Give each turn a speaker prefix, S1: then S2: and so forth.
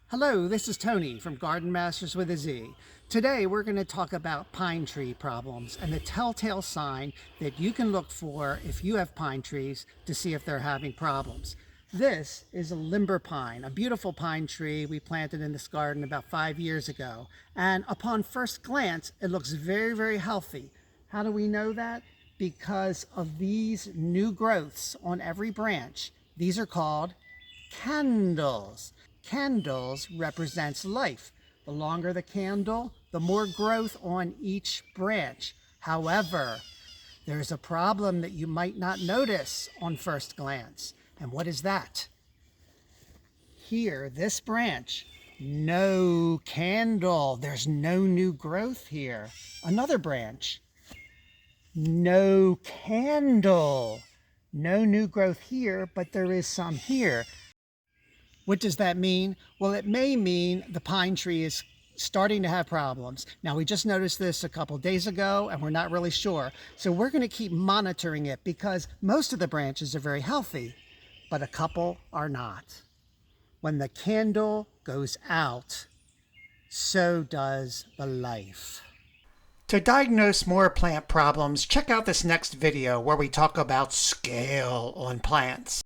S1: Hello, this is Tony from Garden Masters with a Z. Today we're going to talk about pine tree problems and the telltale sign that you can look for if you have pine trees to see if they're having problems. This is a limber pine, a beautiful pine tree we planted in this garden about 5 years ago. And upon first glance, it looks very, very healthy. How do we know that? Because of these new growths on every branch. These are called candles. Candles represents life. The longer the candle, the more growth on each branch. However, there's a problem that you might not notice on first glance. And what is that? Here, this branch, no candle. There's no new growth here. Another branch, no candle. No new growth here, but there is some here. What does that mean? Well, it may mean the pine tree is starting to have problems. Now, we just noticed this a couple days ago and we're not really sure. So we're going to keep monitoring it because most of the branches are very healthy, but a couple are not. When the candle goes out, so does the life. To diagnose more plant problems, check out this next video where we talk about scale on plants.